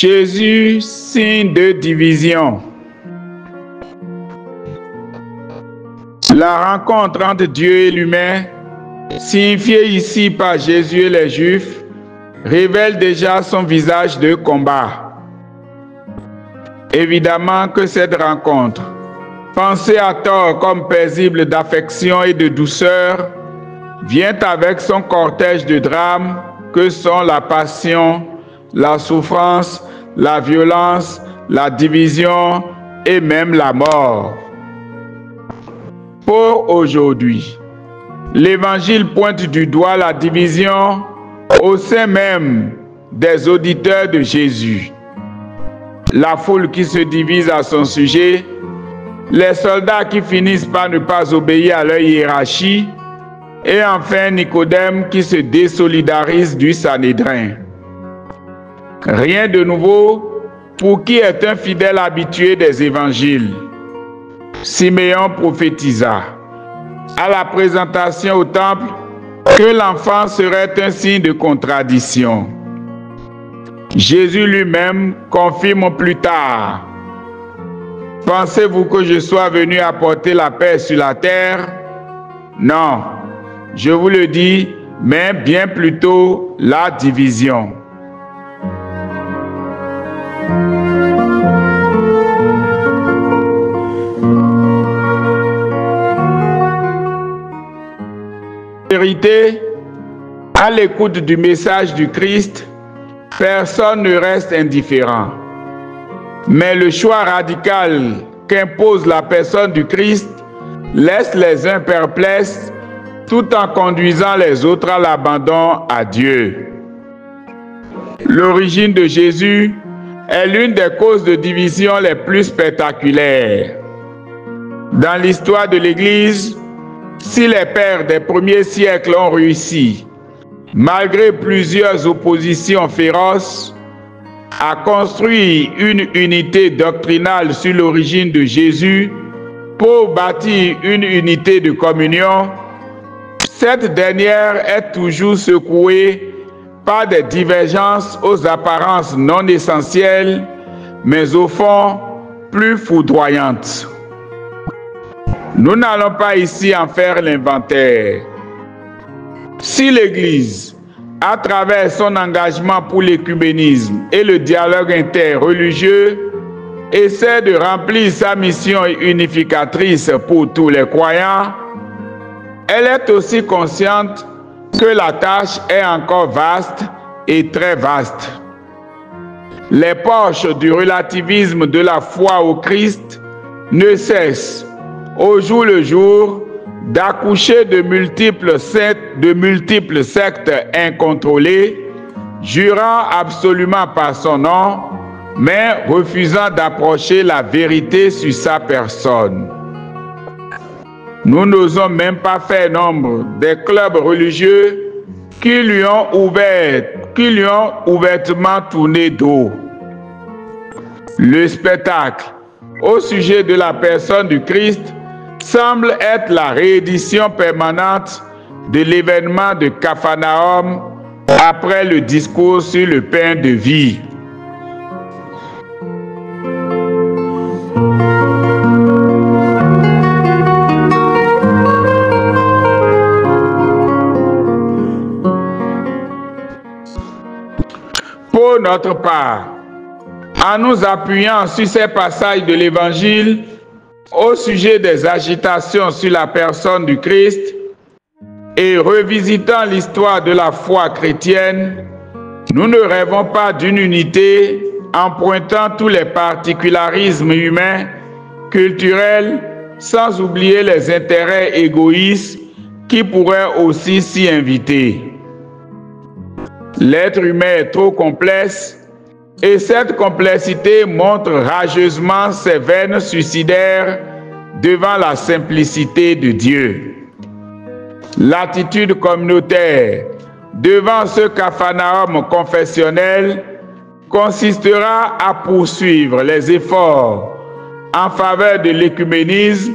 Jésus, signe de division. La rencontre entre Dieu et l'humain, signifiée ici par Jésus et les Juifs, révèle déjà son visage de combat. Évidemment que cette rencontre, pensée à tort comme paisible d'affection et de douceur, vient avec son cortège de drames que sont la passion, la souffrance, la violence, la division et même la mort. Pour aujourd'hui, l'Évangile pointe du doigt la division au sein même des auditeurs de Jésus. La foule qui se divise à son sujet, les soldats qui finissent par ne pas obéir à leur hiérarchie, et enfin Nicodème qui se désolidarise du Sanhédrin. Rien de nouveau pour qui est un fidèle habitué des évangiles. Siméon prophétisa à la présentation au temple que l'enfant serait un signe de contradiction. Jésus lui-même confirme plus tard: pensez-vous que je sois venu apporter la paix sur la terre? Non, je vous le dis, mais bien plutôt la division. En vérité, à l'écoute du message du Christ, personne ne reste indifférent. Mais le choix radical qu'impose la personne du Christ laisse les uns perplexes tout en conduisant les autres à l'abandon à Dieu. L'origine de Jésus est l'une des causes de division les plus spectaculaires. Dans l'histoire de l'Église, si les pères des premiers siècles ont réussi, malgré plusieurs oppositions féroces, à construire une unité doctrinale sur l'origine de Jésus pour bâtir une unité de communion, cette dernière est toujours secouée par des divergences aux apparences non essentielles, mais au fond plus foudroyantes. Nous n'allons pas ici en faire l'inventaire. Si l'Église, à travers son engagement pour l'écuménisme et le dialogue interreligieux, essaie de remplir sa mission unificatrice pour tous les croyants, elle est aussi consciente que la tâche est encore vaste et très vaste. Les poches du relativisme de la foi au Christ ne cessent, au jour le jour, d'accoucher de multiples sectes incontrôlées, jurant absolument par son nom, mais refusant d'approcher la vérité sur sa personne. Nous n'osons même pas faire nombre des clubs religieux qui lui ont ouvertement tourné dos. Le spectacle au sujet de la personne du Christ semble être la réédition permanente de l'événement de Capharnaüm après le discours sur le pain de vie. Pour notre part, en nous appuyant sur ces passages de l'Évangile, au sujet des agitations sur la personne du Christ et revisitant l'histoire de la foi chrétienne, nous ne rêvons pas d'une unité empruntant tous les particularismes humains, culturels, sans oublier les intérêts égoïstes qui pourraient aussi s'y inviter. L'être humain est trop complexe et cette complexité montre rageusement ses veines suicidaires devant la simplicité de Dieu. L'attitude communautaire devant ce Capharnaüm confessionnel consistera à poursuivre les efforts en faveur de l'écuménisme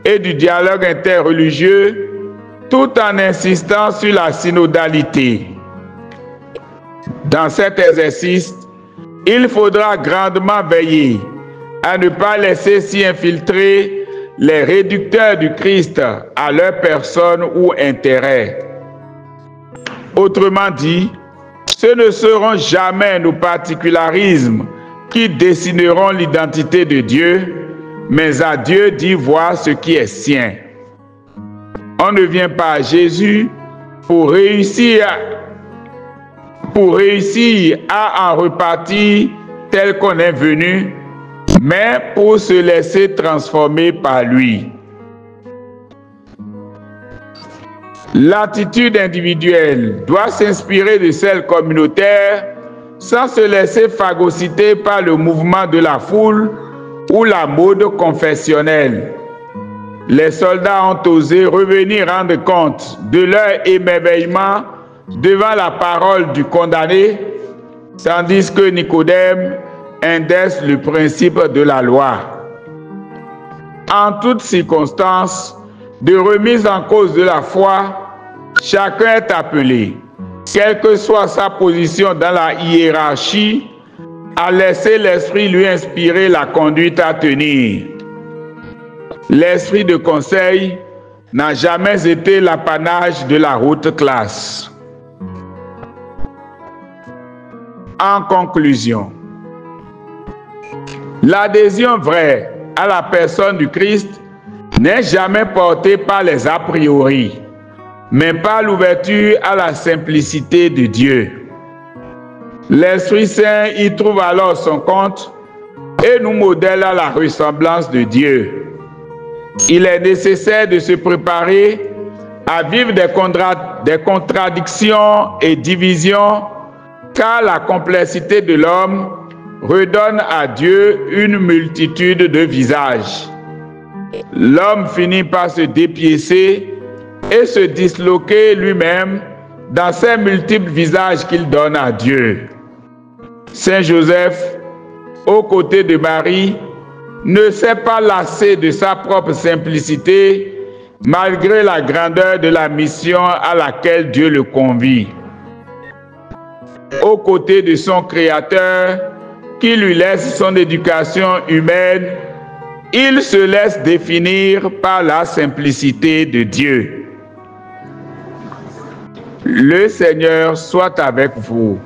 et du dialogue interreligieux tout en insistant sur la synodalité. Dans cet exercice, il faudra grandement veiller à ne pas laisser s'y infiltrer les réducteurs du Christ à leur personne ou intérêt. Autrement dit, ce ne seront jamais nos particularismes qui dessineront l'identité de Dieu, mais à Dieu d'y voir ce qui est sien. On ne vient pas à Jésus pour réussir à en repartir tel qu'on est venu, mais pour se laisser transformer par lui. L'attitude individuelle doit s'inspirer de celle communautaire sans se laisser phagocyter par le mouvement de la foule ou la mode confessionnelle. Les soldats ont osé revenir rendre compte de leur émerveillement devant la parole du condamné, tandis que Nicodème indexe le principe de la loi. En toutes circonstances de remise en cause de la foi, chacun est appelé, quelle que soit sa position dans la hiérarchie, à laisser l'esprit lui inspirer la conduite à tenir. L'esprit de conseil n'a jamais été l'apanage de la haute classe. En conclusion, l'adhésion vraie à la personne du Christ n'est jamais portée par les a priori, mais par l'ouverture à la simplicité de Dieu. L'Esprit Saint y trouve alors son compte et nous modèle à la ressemblance de Dieu. Il est nécessaire de se préparer à vivre des contradictions et divisions, car la complexité de l'homme redonne à Dieu une multitude de visages. L'homme finit par se dépiécer et se disloquer lui-même dans ces multiples visages qu'il donne à Dieu. Saint Joseph, aux côtés de Marie, ne s'est pas lassé de sa propre simplicité, malgré la grandeur de la mission à laquelle Dieu le convie. Aux côtés de son Créateur, qui lui laisse son éducation humaine, il se laisse définir par la simplicité de Dieu. Le Seigneur soit avec vous.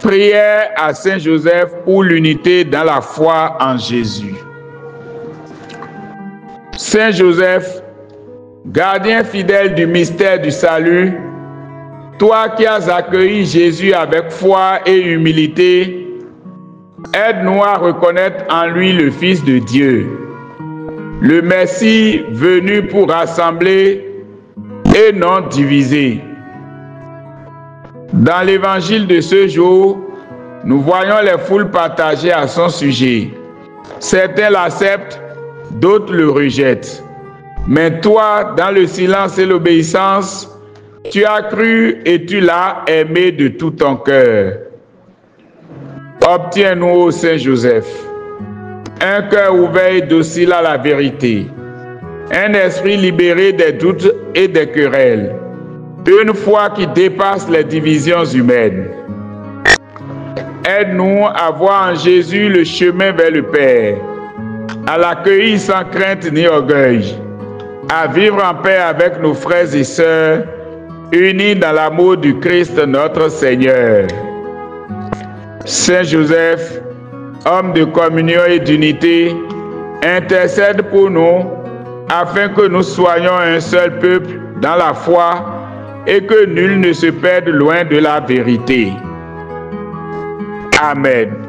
Prière à Saint Joseph pour l'unité dans la foi en Jésus. Saint Joseph, gardien fidèle du mystère du salut, toi qui as accueilli Jésus avec foi et humilité, aide-nous à reconnaître en lui le Fils de Dieu, le Messie venu pour rassembler et non diviser. Dans l'évangile de ce jour, nous voyons les foules partagées à son sujet. Certains l'acceptent, d'autres le rejettent. Mais toi, dans le silence et l'obéissance, tu as cru et tu l'as aimé de tout ton cœur. Obtiens-nous, ô Saint Joseph, un cœur ouvert et docile à la vérité, un esprit libéré des doutes et des querelles, une foi qui dépasse les divisions humaines. Aide-nous à voir en Jésus le chemin vers le Père, à l'accueillir sans crainte ni orgueil, à vivre en paix avec nos frères et sœurs, unis dans l'amour du Christ notre Seigneur. Saint Joseph, homme de communion et d'unité, intercède pour nous, afin que nous soyons un seul peuple dans la foi et que nul ne se perde loin de la vérité. Amen.